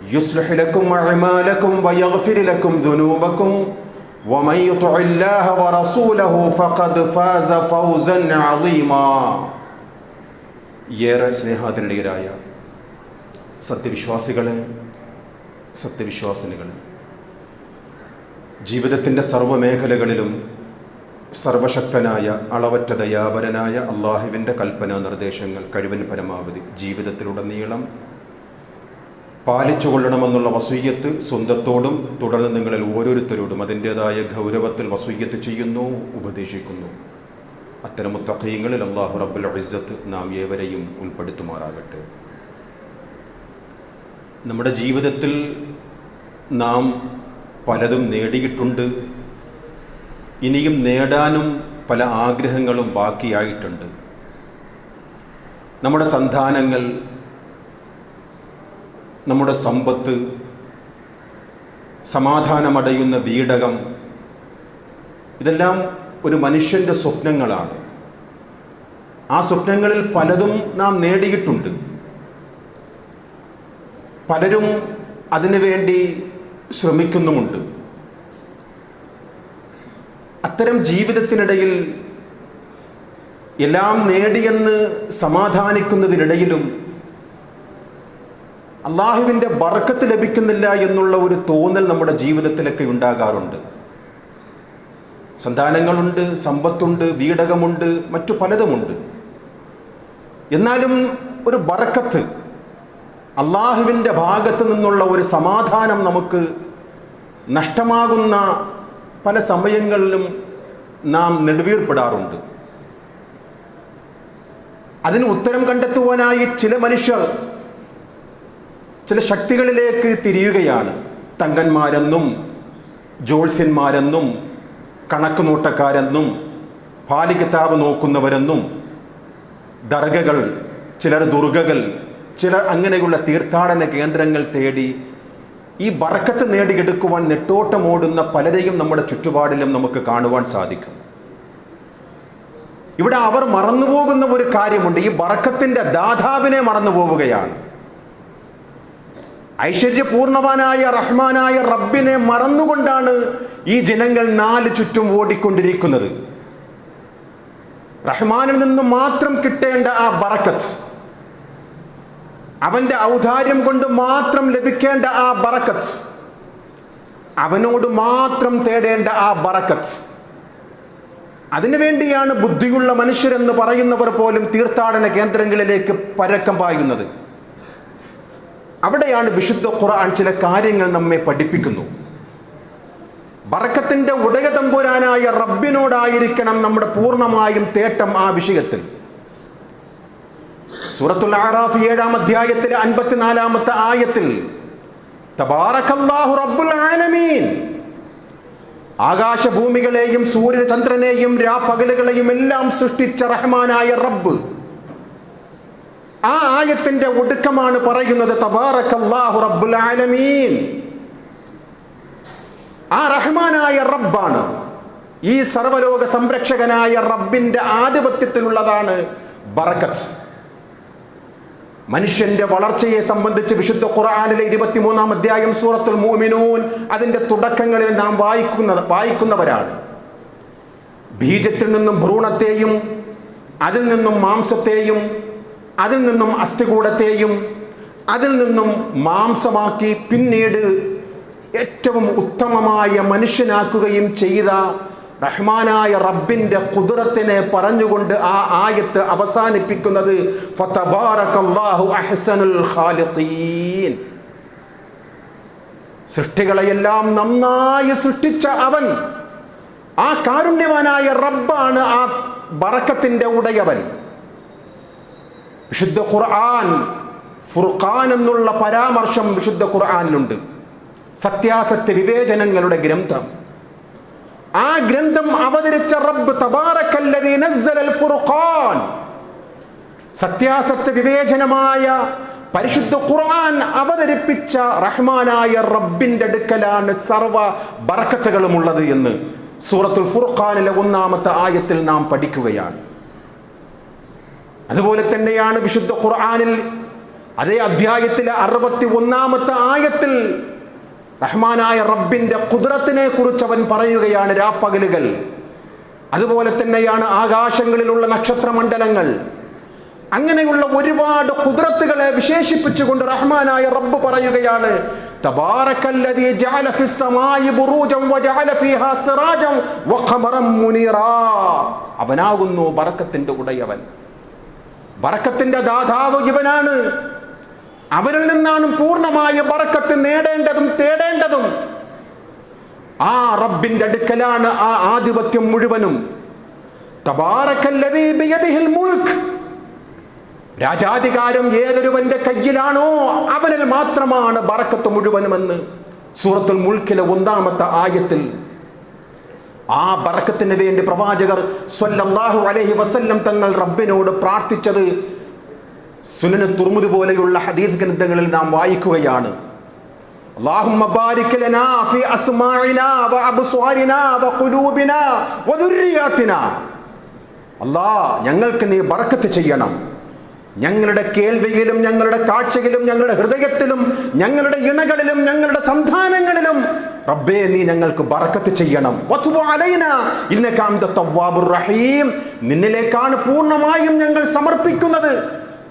يصلح لكم أعمالكم ويغفر لكم ذنوبكم ومن يطع الله ورسوله فقد فاز فوزا عظيما. ഏറെ സ്നേഹാദരണീയരായ സത്യവിശ്വാസികളെ, സത്യവിശ്വാസിനികളെ, ജീവിതത്തിൻ്റെ സർവ്വമേഖലകളിലും സർവശക്തനായ അളവറ്റ ദയാപരനായ അള്ളാഹുവിൻ്റെ കൽപ്പനാ നിർദ്ദേശങ്ങൾ കഴിവിന് പരമാവധി ജീവിതത്തിലുടനീളം പാലിച്ചുകൊള്ളണമെന്നുള്ള വസൂയത്ത് സ്വന്തത്തോടും തുടർന്ന് നിങ്ങളിൽ ഓരോരുത്തരോടും അതിൻ്റേതായ ഗൗരവത്തിൽ വസൂയത്ത് ചെയ്യുന്നു, ഉപദേശിക്കുന്നു. അത്തരം മുത്തഖീങ്ങളിൽ അല്ലാഹു റബ്ബുൽ ഇസ്സത്ത് നാം ഏവരെയും ഉൾപ്പെടുത്തുമാറാകട്ടെ. നമ്മുടെ ജീവിതത്തിൽ നാം പലതും നേടിയിട്ടുണ്ട്. ഇനിയും നേടാനും പല ആഗ്രഹങ്ങളും ബാക്കിയായിട്ടുണ്ട്. നമ്മുടെ സന്താനങ്ങൾ, നമ്മുടെ സമ്പത്ത്, സമാധാനമടയുന്ന വീടകം, ഇതെല്ലാം ഒരു മനുഷ്യൻ്റെ സ്വപ്നങ്ങളാണ്. ആ സ്വപ്നങ്ങളിൽ പലതും നാം നേടിയിട്ടുണ്ട്. പലരും അതിനുവേണ്ടി ശ്രമിക്കുന്നുമുണ്ട്. അത്തരം ജീവിതത്തിനിടയിൽ എല്ലാം നേടിയെന്ന് സമാധാനിക്കുന്നതിനിടയിലും അള്ളാഹുവിൻ്റെ ബർക്കത്ത് ലഭിക്കുന്നില്ല എന്നുള്ള ഒരു തോന്നൽ നമ്മുടെ ജീവിതത്തിലൊക്കെ ഉണ്ടാകാറുണ്ട്. സന്താനങ്ങളുണ്ട്, സമ്പത്തുണ്ട്, വീടകമുണ്ട്, മറ്റു പലതുമുണ്ട്. എന്നാലും ഒരു ബർക്കത്ത്, അള്ളാഹുവിൻ്റെ ഭാഗത്ത് നിന്നുള്ള ഒരു സമാധാനം നമുക്ക് നഷ്ടമാകുന്ന പല സമയങ്ങളിലും നാം നെടുവീർപ്പെടാറുണ്ട്. അതിന് ഉത്തരം കണ്ടെത്തുവാനായി ചില മനുഷ്യർ ചില ശക്തികളിലേക്ക് തിരിയുകയാണ്. തങ്കന്മാരെന്നും ജ്യോത്സ്യന്മാരെന്നും കണക്ക് നോട്ടക്കാരെന്നും പാലി കിതാബ് നോക്കുന്നവരെന്നും ദർഗകൾ, ചിലർ ദുർഗകൾ, ചിലർ അങ്ങനെയുള്ള തീർത്ഥാടന കേന്ദ്രങ്ങൾ തേടി ഈ ബർക്കത്ത് നേടിയെടുക്കുവാൻ നെട്ടോട്ടമോടുന്ന പലരെയും നമ്മുടെ ചുറ്റുപാടിലും നമുക്ക് കാണുവാൻ സാധിക്കും. ഇവിടെ അവർ മറന്നുപോകുന്ന ഒരു കാര്യമുണ്ട്. ഈ ബർക്കത്തിൻ്റെ ദാതാവിനെ മറന്നു പോവുകയാണ്. ഐശ്വര്യപൂർണവാനായ റഹ്മാനായ റബ്ബിനെ മറന്നുകൊണ്ടാണ് ഈ ജനങ്ങൾ നാല് ചുറ്റും ഓടിക്കൊണ്ടിരിക്കുന്നത്. റഹ്മാനിൽ നിന്ന് മാത്രം കിട്ടേണ്ട ആ ബറക്കത്ത്, അവൻ്റെ ഔദാര്യം കൊണ്ട് മാത്രം ലഭിക്കേണ്ട ആ ബറക്കത്ത്, അവനോട് മാത്രം തേടേണ്ട ആ ബറക്കത്ത്, അതിനുവേണ്ടിയാണ് ബുദ്ധിയുള്ള മനുഷ്യരെന്ന് പറയുന്നവർ പോലും തീർത്ഥാടന കേന്ദ്രങ്ങളിലേക്ക് പരക്കം പായുന്നത്. അവിടെയാണ് വിശുദ്ധ ഖുർആൻ ചില കാര്യങ്ങൾ നമ്മെ പഠിപ്പിക്കുന്നു. ബറക്കത്തിൻ്റെ ഉടയ തമ്പുരാനായ റബ്ബിനോടായിരിക്കണം നമ്മുടെ പൂർണ്ണമായും തേട്ടം. ആ വിഷയത്തിൽ സൂറത്തുൽ അഅറാഫ് 7-ാം അധ്യായത്തിലെ 54-ാമത്തെ ആയത്തിൽ തബാറകല്ലാഹു റബ്ബുൽ ആലമീൻ, ആകാശഭൂമികളെയും സൂര്യചന്ദ്രനെയും രാപ്പകലുകളെയും എല്ലാം സൃഷ്ടിച്ച റഹ്മാനായ റബ്ബ്, ആ ആയത്തിന്റെ ഒടുക്കമാണ് പറയുന്നത് തബാറകല്ലാഹു റബ്ബുൽ ആലമീൻ. ആ റഹ്മാനായ റബ്ബാണ്, ഈ സർവലോക സംരക്ഷകനായ റബ്ബിന്റെ ആധിപത്യത്തിലുള്ളതാണ് ബറക്കത്ത്. മനുഷ്യന്റെ വളർച്ചയെ സംബന്ധിച്ച് വിശുദ്ധ ഖുർആനിലെ 23-ാം അധ്യായം സൂറത്തുൽ മുഅ്മിനൂൻ, അതിന്റെ തുടക്കങ്ങളിൽ നാം വായിക്കുന്നവരാണ്. ബീജത്തിൽ നിന്നും ഭ്രൂണത്തെയും, അതിൽ നിന്നും മാംസത്തെയും, അതിൽ നിന്നും അസ്ഥികൂടത്തെയും, അതിൽ നിന്നും മാംസമാക്കി പിന്നീട് ഏറ്റവും ഉത്തമമായ മനുഷ്യനാക്കുകയും ചെയ്ത റഹ്മാനായ റബ്ബിന്റെ ഖുദ്റത്തിനെ പറഞ്ഞുകൊണ്ട് ആ ആയത്ത് അവസാനിപ്പിക്കുന്നത് ഫതബാറകല്ലാഹു അഹ്സനുൽ ഖാലിഖീൻ. സൃഷ്ടികളെയെല്ലാം നന്നായി സൃഷ്ടിച്ച അവൻ, ആ കാരുണ്യവാനായ റബ്ബാണ് ആ ബറക്കത്തിന്റെ ഉടയവൻ. വിശുദ്ധ ഖുർആൻ ഫുർഖാൻ എന്നുള്ള പരാമർശം വിശുദ്ധ ഖുർആനിലുണ്ട്. സത്യാസത്യ വിവേചനങ്ങളുടെ ഗ്രന്ഥം. ആ ഗ്രന്ഥം അവതരിച്ച റബ്ബ് തബാറകല്ലദീ നസ്സലൽ ഫുർഖാൻ, സത്യാസത്യ വിവേചനമായ പരിശുദ്ധ ഖുർആൻ അവതരിപ്പിച്ച റഹ്മാനായ റബ്ബിന്റെ അടുക്കലാണ് സർവ ബറക്കത്തുകളുമുള്ളത് എന്ന് സൂറത്തുൽ ഫുർഖാനിലെ 1-ാമത്തെ ആയത്തിൽ നാം പഠിക്കുകയാണ്. അതുപോലെ തന്നെയാണ് വിശുദ്ധ ഖുർആനിൽ അതേ അധ്യായത്തിലെ 61-ാമത്തെ ആയത്തിൽ റഹ്മാനായ റബ്ബിന്റെ ഖുദ്റത്തിനെ കുറിച്ച് അവൻ പറയുകയാണ്. രാപ്പകലുകൾ, അതുപോലെ തന്നെയാണ് ആകാശങ്ങളിലുള്ള നക്ഷത്രമണ്ഡലങ്ങൾ, അങ്ങനെയുള്ള ഒരുപാട് ഖുദ്റത്തുകളെ വിശേഷിപ്പിച്ചുകൊണ്ട് റഹ്മാനായ റബ്ബ് പറയുകയാണ്, തബാറക്കല്ലദീ ജഅല ഫിസ്സമാഇ ബുറൂജൻ വജഅല ഫീഹാ സിറാജൻ വഖമറൻ മുനീറാ. അവനാകുന്നു ബറക്കത്തിന്റെ ഉടയവൻ, ബറക്കത്തിന്റെ ദാതാവ് ഇവനാണ്. അവരിൽ നിന്നാണ് പൂർണ്ണമായ ബറക്കത്ത് നേടേണ്ടതും തേടേണ്ടതും. ആ റബ്ബിന്റെ അടുക്കലാണ് ആ ആധിപത്യം മുഴുവനും. തബാറക്കല്ലദീ ബിയദിഹിൽ മുൽക്ക്, രാജാധികാരം ഏതൊരുവന്റെ കയ്യിലാണോ അവനിൽ മാത്രമാണ് ബറക്കത്ത് മുഴുവനുമെന്ന് സൂറത്തുൽ മുൽക്കിലെ 1-ാമത്തെ ആയത്തിൽ. ആ ബറക്കത്തിന് വേണ്ടി പ്രവാചകർ സ്വല്ലല്ലാഹു അലൈഹി വസല്ലം തങ്ങൾ റബ്ബിനോട് പ്രാർത്ഥിച്ചത് സുനന് തുർമുദ് പോലെയുള്ള ഹദീസ് ഗ്രന്ഥങ്ങളിൽ നാം വായിക്കുകയാണ്. അല്ലാഹുമ്മ ബാരിക് ലനാ ഫീ അസ്മാഇനാ വഅബ്സ്വാരിനാ വഖുലൂബിനാ വദുർരിയാതിനാ. അല്ലാഹ്, ഞങ്ങൾക്ക് നീ ബറക്കത്ത് ചെയ്യണം. ഞങ്ങളുടെ കേൾവിയിലും ഞങ്ങളുടെ കാഴ്ചയിലും ഞങ്ങളുടെ ഹൃദയത്തിലും ഞങ്ങളുടെ ഇണകളിലും ഞങ്ങളുടെ സന്താനങ്ങളിലും റബ്ബേ നീ ഞങ്ങൾക്ക് ബറക്കത്ത് ചെയ്യണം. വതുബ് അലൈനാ ഇന്നക അൻത തവ്വാബുർ റഹീം. നിന്നിലേക്കാണ് പൂർണ്ണമായും ഞങ്ങൾ സമർപ്പിക്കുന്നത്.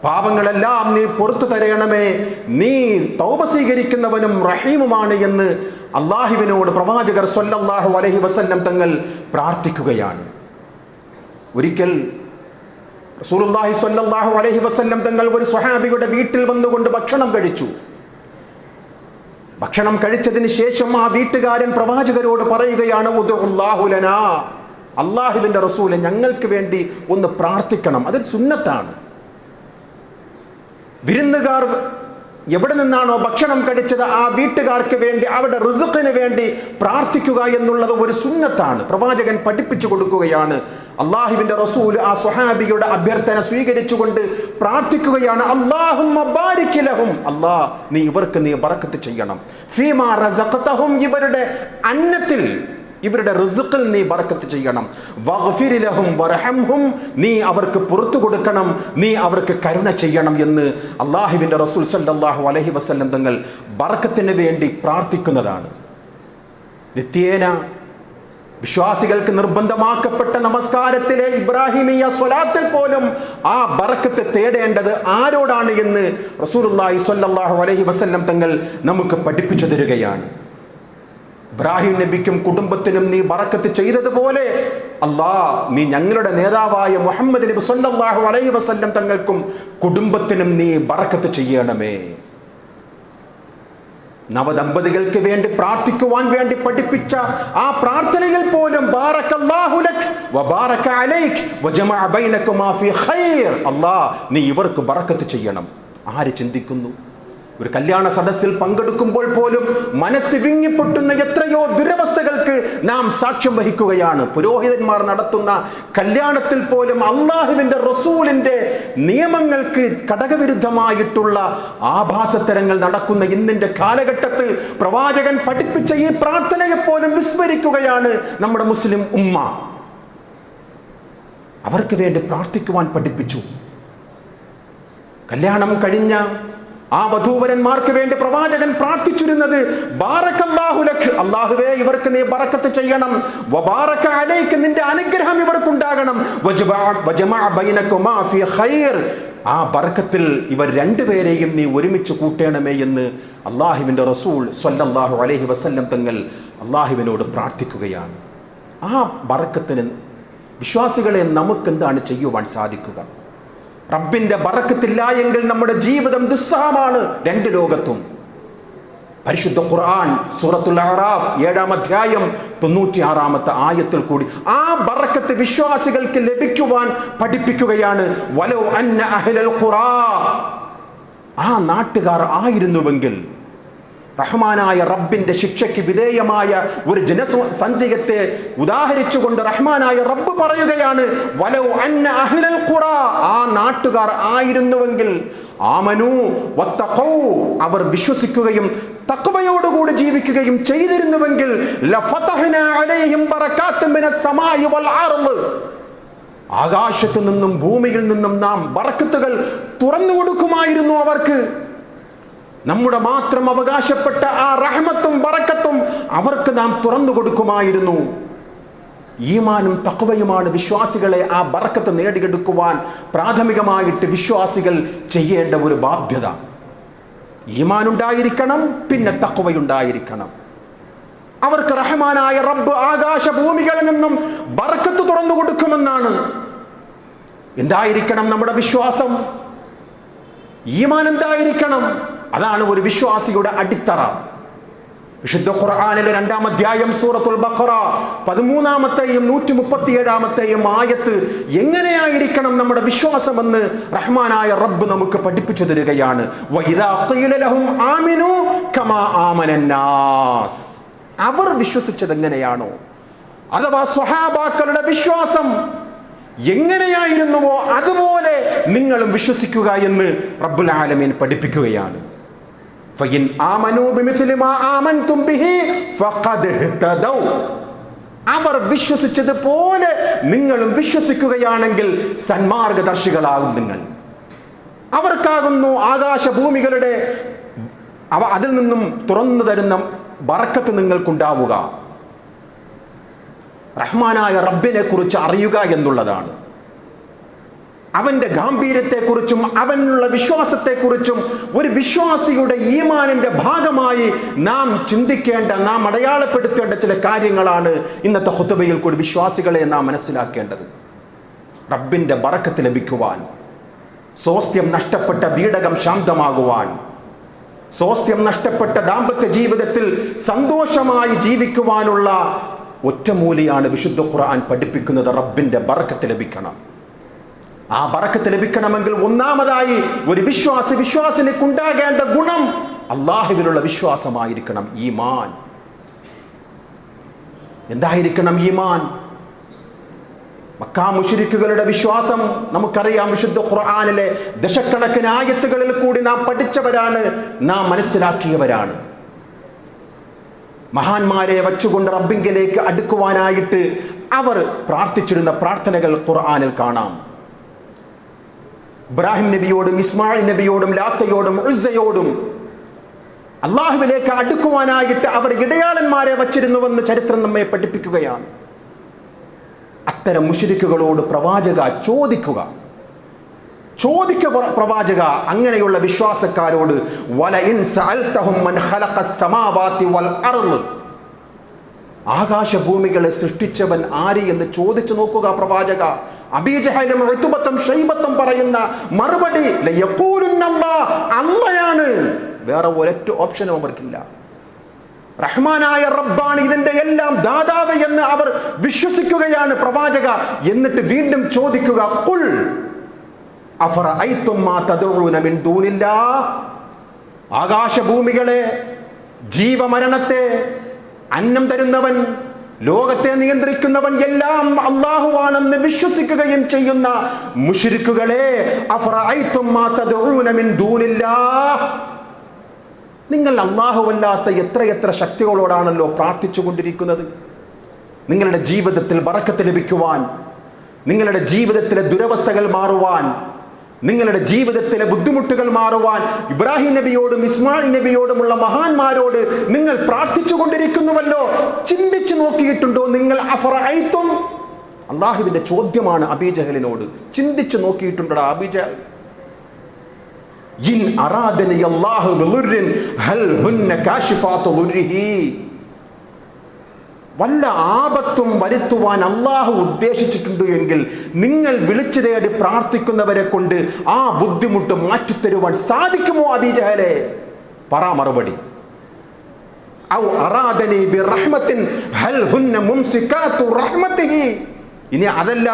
പാപങ്ങളെല്ലാം നീ പുറത്തു തരയണമേ, നീ തൗബ സ്വീകരിക്കുന്നവനും റഹീമുമാണ് എന്ന് അല്ലാഹുവിനോട് പ്രവാചകർ സ്വല്ലല്ലാഹു അലൈഹി വസല്ലം തങ്ങൾ പ്രാർത്ഥിക്കുകയാണ്. ഒരിക്കൽ റസൂലുള്ളാഹി സ്വല്ലല്ലാഹു അലൈഹി വസല്ലം തങ്ങൾ ഒരു സ്വഹാബിയുടെ വീട്ടിൽ വന്നുകൊണ്ട് ഭക്ഷണം കഴിച്ചു. ഭക്ഷണം കഴിച്ചതിന് ശേഷം ആ വീട്ടുകാരൻ പ്രവാചകരോട് പറയുകയാണ്, ഉദ്ഉല്ലാഹു ലനാ, അല്ലാഹുവിന്റെ റസൂലെ ഞങ്ങൾക്ക് വേണ്ടി ഒന്ന് പ്രാർത്ഥിക്കണം. അതൊരു സുന്നത്താണ്. വിരുന്നുകാർ എവിടെ നിന്നാണോ ഭക്ഷണം കഴിച്ചത് ആ വീട്ടുകാർക്ക് വേണ്ടി, അവരുടെ റിസ്ഖിന് വേണ്ടി പ്രാർത്ഥിക്കുക എന്നുള്ളത് ഒരു സുന്നത്താണ്. പ്രവാചകൻ പഠിപ്പിച്ചു കൊടുക്കുകയാണ്. അല്ലാഹുവിന്റെ റസൂൽ ആ സ്വഹാബിയുടെ അഭ്യർത്ഥന സ്വീകരിച്ചുകൊണ്ട് പ്രാർത്ഥിക്കുകയാണ്, അല്ലാഹുമ്മ ബാരിക് ലഹും, അല്ലാഹ് നീ ഇവർക്ക് നീ ബറക്കത്ത് ചെയ്യണം. ഫീമാ റസഖതഹും, ഇവരുടെ അന്നത്തിൽ ഇവരുടെ റിസ്ഖിൽ നീ ബറക്കത്ത് ചെയ്യണം. വഗ്ഫിർ ലഹും വർഹംഹും, നീ അവർക്ക് പുറത്തു കൊടുക്കണം, നീ അവർക്ക് കരുണ ചെയ്യണം എന്ന് അല്ലാഹുവിന്റെ റസൂൽ സല്ലല്ലാഹു അലൈഹി വസല്ലം തങ്ങൾ ബറക്കത്തിന് വേണ്ടി പ്രാർത്ഥിക്കുന്നതാണ്. നിത്യേന വിശ്വാസികൾക്ക് നിർബന്ധമാക്കപ്പെട്ട നമസ്കാരത്തിലെ ഇബ്രാഹിമിയ സ്വലാത്തിൽ പോലും ആ ബറക്കത്ത് തേടേണ്ടത് ആരോടാണ് എന്ന് റസൂലുള്ളാഹി സ്വല്ലല്ലാഹു അലൈഹി വസല്ലം തങ്ങൾ നമുക്ക് പഠിപ്പിച്ചു തരികയാണ്. ഇബ്രാഹിം നബിക്കും കുടുംബത്തിനും നീ ബറക്കത്ത് ചെയ്തതുപോലെ അല്ലാഹ് നീ ഞങ്ങളുടെ നേതാവായ മുഹമ്മദ് നബി സ്വല്ലല്ലാഹു അലൈഹി വസല്ലം തങ്ങൾക്കും കുടുംബത്തിനും നീ ബറക്കത്ത് ചെയ്യണമേ. നവദമ്പതികൾക്ക് വേണ്ടി പ്രാർത്ഥിക്കുവാൻ വേണ്ടി പഠിപ്പിച്ച ആ പ്രാർത്ഥനയിൽ പോലും ബാറക്കല്ലാഹു ലക് വബാറക അലൈക് വജമഅ ബൈനകുമാ ഫീ ഖൈർ, അല്ലാഹ് നീ ഇവർക്ക് ബറക്കത്ത് ചെയ്യണം. ആര് ചിന്തിക്കുന്നു? ഒരു കല്യാണ സദസ്സിൽ പങ്കെടുക്കുമ്പോൾ പോലും മനസ്സ് വിങ്ങിപ്പൊട്ടുന്ന എത്രയോ ദുരവസ്ഥകൾക്ക് നാം സാക്ഷ്യം വഹിക്കുകയാണ്. പുരോഹിതന്മാർ നടത്തുന്ന കല്യാണത്തിൽ പോലും അല്ലാഹുവിന്റെ റസൂലിന്റെ നിയമങ്ങൾക്ക് ഘടകവിരുദ്ധമായിട്ടുള്ള ആഭാസത്തരങ്ങൾ നടക്കുന്ന ഇന്നിന്റെ കാലഘട്ടത്തിൽ പ്രവാചകൻ പഠിപ്പിച്ച ഈ പ്രാർത്ഥനയെ പോലും വിസ്മരിക്കുകയാണ് നമ്മുടെ മുസ്ലിം ഉമ്മ. അവർക്ക് വേണ്ടി പ്രാർത്ഥിക്കുവാൻ പഠിപ്പിച്ചു. കല്യാണം കഴിഞ്ഞ ആ വധൂവരന്മാർക്ക് വേണ്ടി പ്രവാചകൻ പ്രാർത്ഥിച്ചിരുന്നത് ബാറക്കല്ലാഹു ലക്, അല്ലാഹുവേ ഇവർക്ക് നീ ബറക്കത്ത് ചെയ്യണം, വബാറക അലൈക നിന്റെ അനുഗ്രഹം ഇവർക്കുണ്ടാകണം, വജമഅ ബൈനകുമാ ഫീ ഖൈർ, ആ ബറക്കത്തിൽ ഇവർ രണ്ടുപേരെയും നീ ഒരുമിച്ച് കൂട്ടണമേ എന്ന് അല്ലാഹുവിന്റെ റസൂൽ സ്വല്ലല്ലാഹു അലൈഹി വസല്ലം തങ്ങൾ അല്ലാഹുവിനോട് പ്രാർത്ഥിക്കുകയാണ്. ആ ബറക്കത്തിന് വിശ്വാസികളെ നമുക്കെന്താണ് ചെയ്യുവാൻ സാധിക്കുക? റബ്ബിന്റെ ബറക്കത്തില്ല എങ്കിൽ നമ്മുടെ ജീവിതം ദുസ്സഹമാണ് രണ്ട് ലോകത്തും. പരിശുദ്ധ ഖുർആൻ സൂറത്തുൽ അഅറാഫ് 7-ാം അധ്യായം 96-ാമത്തെ ആയത്തിൽ കൂടി ആ ബറക്കത്ത് വിശ്വാസികൾക്ക് ലഭിക്കുവാൻ പഠിപ്പിക്കുകയാണ്. വലൗ അന്ന അഹ്ലൽ ഖുറാ, ആ നാട്ടുകാർ ആയിരുന്നുവെങ്കിൽ, റഹ്മാനായ റബ്ബിന്റെ ശിക്ഷയ്ക്ക് വിധേയമായ ഒരു ജനസഞ്ചയത്തെ ഉദാഹരിച്ചുകൊണ്ട് റഹ്മാനായ റബ്ബ് പറയുകയാണ്, വലൗ അന്ന അഹ്ലൽ ഖുറാ, ആ നാട്ടുകാർ ആയിരുന്നുവെങ്കിൽ, ആമനൂ വത്തഖൂ, അവർ വിശ്വസിക്കുകയും തഖ്വയോടുകൂടി ജീവിക്കുകയും ചെയ്തിരുന്നുവെങ്കിൽ, ലഫതഹ്നാ അലൈഹിം ബറകാത്തും മിനസ് സമാഇ വൽ അർള്, ആകാശത്തു നിന്നും ഭൂമിയിൽ നിന്നും നാം ബറക്കത്തുകൾ തുറന്നു കൊടുക്കുമായിരുന്നു അവർക്ക്. നമ്മുടെ മാത്രം അവകാശപ്പെട്ട ആ റഹ്മത്തും ബറക്കത്തും അവർക്ക് നാം തുറന്നു കൊടുക്കുമായിരുന്നു. ഈമാനും തഖ്വയുമാണ് വിശ്വാസികളെ ആ ബറക്കത്ത് നേടിയെടുക്കുവാൻ പ്രാഥമികമായിട്ട് വിശ്വാസികൾ ചെയ്യേണ്ട ഒരു ബാധ്യത. ഈമാനുണ്ടായിരിക്കണം, പിന്നെ തഖ്വയുണ്ടായിരിക്കണം. അവർക്ക് റഹ്മാനായ റബ്ബ് ആകാശഭൂമികളിൽ നിന്നും ബറക്കത്ത് തുറന്നു കൊടുക്കുമെന്നാണ്. എന്തായിരിക്കണം നമ്മുടെ വിശ്വാസം? ഈമാൻ എന്തായിരിക്കണം? അതാണ് ഒരു വിശ്വാസിയുടെ അടിത്തറ. വിശുദ്ധ ഖുർആനിലെ 2-ാം അധ്യായം സൂറത്തുൽ ബഖറ 13-ാമത്തെയും 137-ാമത്തെയും ആയത്ത് എങ്ങനെയായിരിക്കണം നമ്മുടെ വിശ്വാസമെന്ന് റഹ്മാനായ റബ്ബ് നമുക്ക് പഠിപ്പിച്ചു തരികയാണ്. വഇദാ ഖീല ലഹും ആമിനൂ കമാ ആമനന്നാസ്. അവർ വിശ്വസിച്ചത് എങ്ങനെയാണോ, അഥവാ സ്വഹാബാക്കളുടെ വിശ്വാസം എങ്ങനെയായിരുന്നുവോ അതുപോലെ നിങ്ങളും വിശ്വസിക്കുക എന്ന് റബ്ബുൽ ആലമീൻ പഠിപ്പിക്കുകയാണ്. ഫഇൻ ആമനൂ ബിമിസ്ലി മാ ആമൻതും ബിഹി ഫഖദ് ഇഹ്തദൗ. അവർ വിശ്വസിച്ചതുപോലെ നിങ്ങളും വിശ്വസിക്കുകയാണെങ്കിൽ സന്മാർഗദർശികളാകും നിങ്ങൾ. അവർക്കാകുന്നു ആകാശഭൂമികളുടെ അതിൽ നിന്നും തുറന്നു തരുന്ന ബറക്കത്ത് നിങ്ങൾക്കുണ്ടാവുക. റഹ്മാനായ റബ്ബിനെ കുറിച്ച് അറിയുക എന്നുള്ളതാണ്. അവന്റെ ഗാംഭീര്യത്തെക്കുറിച്ചും അവനുള്ള വിശ്വാസത്തെക്കുറിച്ചും ഒരു വിശ്വാസിയുടെ ഈമാനിന്റെ ഭാഗമായി നാം ചിന്തിക്കേണ്ട, നാം അടയാളപ്പെടുത്തേണ്ട ചില കാര്യങ്ങളാണ് ഇന്നത്തെ ഖുതുബയിൽ കൂടി വിശ്വാസികളെ നാം മനസ്സിലാക്കേണ്ടത്. റബ്ബിന്റെ ബറക്കത്ത് ലഭിക്കുവാൻ, സ്വാസ്ഥ്യം നഷ്ടപ്പെട്ട വീടകം ശാന്തമാകുവാൻ, സ്വാസ്ഥ്യം നഷ്ടപ്പെട്ട ദാമ്പത്യ ജീവിതത്തിൽ സന്തോഷമായി ജീവിക്കുവാനുള്ള ഒറ്റമൂലിയാണ് വിശുദ്ധ ഖുർആൻ പഠിപ്പിക്കുന്നത്. റബ്ബിന്റെ ബറക്കത്ത് ലഭിക്കണം. ആ ബറക്കത്ത് ലഭിക്കണമെങ്കിൽ ഒന്നാമതായി ഒരു വിശ്വാസിനിക്കുണ്ടാകേണ്ട ഗുണം അല്ലാഹുവിലുള്ള വിശ്വാസമായിരിക്കണം, ഈമാൻ. എന്തായിരിക്കണം ഈമാൻ? മക്കാ മുശ്രിക്കുകളുടെ വിശ്വാസം നമുക്കറിയാം. വിശുദ്ധ ഖുർആനിലെ ദശക്കണക്കിന് ആയത്തുകളിൽ കൂടി നാം പഠിച്ചവരാണ്, നാം മനസ്സിലാക്കിയവരാണ്. മഹാന്മാരെ വച്ചുകൊണ്ട് റബ്ബിങ്കിലേക്ക് അടുക്കുവാനായിട്ട് അവർ പ്രാർത്ഥിച്ചിരുന്ന പ്രാർത്ഥനകൾ ഖുർആനിൽ കാണാം. ഇബ്രാഹിം നബിയോടും ഇസ്മായിൽ നബിയോടും ലാത്തയോടും ഉസ്സയോടും അള്ളാഹുവിലേക്ക് അടുക്കുവാനായിട്ട് അവർ ഇടയാളന്മാരെ വച്ചിരുന്നുവെന്ന് ചരിത്രം നമ്മെ പഠിപ്പിക്കുകയാണ്. അത്തരം മുശ്രിക്കുകളോട് പ്രവാചക ചോദിക്കുക, പ്രവാചക അങ്ങനെയുള്ള വിശ്വാസക്കാരോട് വലഇൻ സഅൽതഹും മൻ ഖലഖസ് സമാവാതി വൽ അർള്, ആകാശഭൂമികളെ സൃഷ്ടിച്ചവൻ ആര് എന്ന് ചോദിച്ചു നോക്കുക പ്രവാചക. അബീജഹലും ഉത്ബത്തും ഷൈബത്തും പറയുന്ന മറുപടി ലയഖൂലുന്നല്ലാഹ്, അല്ലാഹയാണ്. വേറെ ഒരൊറ്റ ഓപ്ഷനും അവർക്കില്ല. റഹ്മാനായ റബ്ബാണ് ഇതിന്റെ എല്ലാം ദാതാവ് എന്ന് അവർ വിശ്വസിക്കുകയാണ് പ്രവാചക. എന്നിട്ട് വീണ്ടും ചോദിക്കുക, ഖുൽ അഫറഅയ്തും മാ തദഊന മിൻ ദൂനില്ലാഹ്, ആകാശഭൂമികളെ, ജീവമരണത്തെ, അന്നം തരുന്നവൻ, ലോകത്തെ നിയന്ത്രിക്കുന്നവൻ എല്ലാം അല്ലാഹുവാണെന്ന് വിശ്വസിക്കുകയും ചെയ്യുന്ന മുശ്രിക്കുകളെ, അഫറഅയ്തും മാ തദഊന മിൻ ദൂനില്ലാഹ്, നിങ്ങൾ അല്ലാഹുവല്ലാത്ത എത്രയെത്ര ശക്തികളോടാണല്ലോ പ്രാർത്ഥിച്ചു കൊണ്ടിരിക്കുന്നത്. നിങ്ങളുടെ ജീവിതത്തിൽ ബറക്കത്ത് ലഭിക്കുവാൻ, നിങ്ങളുടെ ജീവിതത്തിലെ ദുരവസ്ഥകൾ മാറുവാൻ, നിങ്ങളുടെ ജീവിതത്തിലെ ബുദ്ധിമുട്ടുകൾ മാറുവാൻ ഇബ്രാഹിം നബിയോടും ഇസ്മായിൽ നബിയോടുമുള്ള മഹാന്മാരോട് നിങ്ങൾ പ്രാർത്ഥിച്ചു കൊണ്ടിരിക്കുന്നുവല്ലോ. ചിന്തിച്ചു നോക്കിയിട്ടുണ്ടോ നിങ്ങൾ? അഫറഅയ്തും, അല്ലാഹുവിന്റെ ചോദ്യമാണ് അബീജഹലിനോട്. ചിന്തിച്ചു നോക്കിയിട്ടുണ്ടോ അബീജഹൽ? ഇൻ അറാദനി അല്ലാഹു ബിദുർരിൻ ഹൽ ഹുന്ന കാശിഫാതു ദുർരിഹി, വല്ല ആപത്തും വരുത്തുവാൻ അള്ളാഹു ഉദ്ദേശിച്ചിട്ടുണ്ട് എങ്കിൽ നിങ്ങൾ വിളിച്ചു തേടി പ്രാർത്ഥിക്കുന്നവരെ കൊണ്ട് ആ ബുദ്ധിമുട്ട് മാറ്റിത്തരുവാൻ സാധിക്കുമോ അബീജഹലെ? പറ മറുപടി. ഔ അറാദനി ബിറഹ്മത്തിൻ ഹൽ ഹുന്ന മുംസികാതു റഹ്മതിഹി, ഇനി അതല്ല,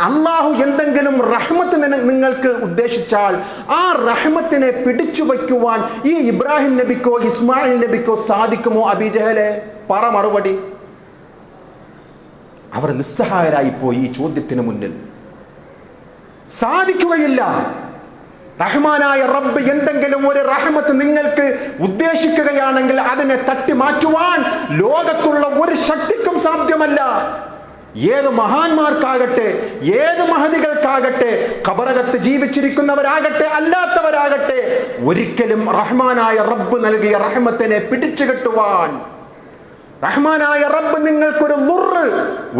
അള്ളാഹു എന്തെങ്കിലും റഹ്മത്ത് നിങ്ങൾക്ക് ഉദ്ദേശിച്ചാൽ ആ റഹ്മത്തിനെ പിടിച്ചു വയ്ക്കുവാൻ ഈ ഇബ്രാഹിം നബിക്കോ ഇസ്മായിൽ നബിക്കോ സാധിക്കുമോ അബീജഹലെ? പറ മറുപടി. അവർ നിസ്സഹായരായിപ്പോയി ഈ ചോദ്യത്തിന് മുന്നിൽ. സാധിക്കുകയില്ല. റഹ്മാനായ റബ്ബ് എന്തെങ്കിലും ഒരു റഹ്മത്ത് നിങ്ങൾക്ക് ഉദ്ദേശിക്കുകയാണെങ്കിൽ അതിനെ തട്ടി മാറ്റുവാൻ ലോകത്തുള്ള ഒരു ശക്തിക്കും സാധ്യമല്ല. ഏത് മഹാന്മാർക്കാകട്ടെ, ഏത് മഹദികൾക്കാകട്ടെ, ഖബറകത്ത് ജീവിച്ചിരിക്കുന്നവരാകട്ടെ അല്ലാത്തവരാകട്ടെ, ഒരിക്കലും റഹ്മാനായ റബ്ബ് നൽകിയ റഹ്മത്തിനെ പിടിച്ചു കെട്ടുവാൻ, റഹ്മാനായ റബ്ബ് നിങ്ങൾക്കൊരു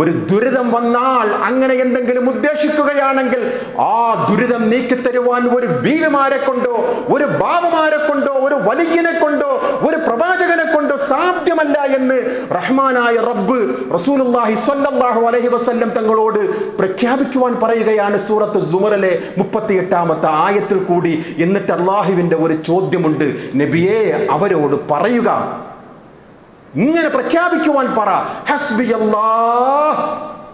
ഒരു ദുരിതം വന്നാൽ, അങ്ങനെ എന്തെങ്കിലും ഉദ്ദേശിക്കുകയാണെങ്കിൽ ആ ദുരിതം നീക്കിത്തരുവാൻ ഒരു ബീവിമാരെ കൊണ്ടോ, ഒരു ബാവമാരെ കൊണ്ടോ, ഒരു വലിയനെ കൊണ്ടോ, ഒരു പ്രവാചകനെ കൊണ്ടോ സാധ്യമല്ല എന്ന് റഹ്മാനായ റബ്ബ് റസൂലുള്ളാഹി സ്വല്ലല്ലാഹു അലൈഹി വസല്ലം തങ്ങളോട് പ്രഖ്യാപിക്കുവാൻ പറയുകയാണ് സൂറത്ത് സുമറിലെ 38-ാമത്തെ ആയത്തിൽ കൂടി. എന്നിട്ട് അല്ലാഹുവിൻ്റെ ഒരു ചോദ്യമുണ്ട്, നബിയേ അവരോട് പറയുക, ഇങ്ങനെ പ്രഖ്യാപിക്കുവാൻ പറ, ഹസ്ബിയല്ലാഹ്,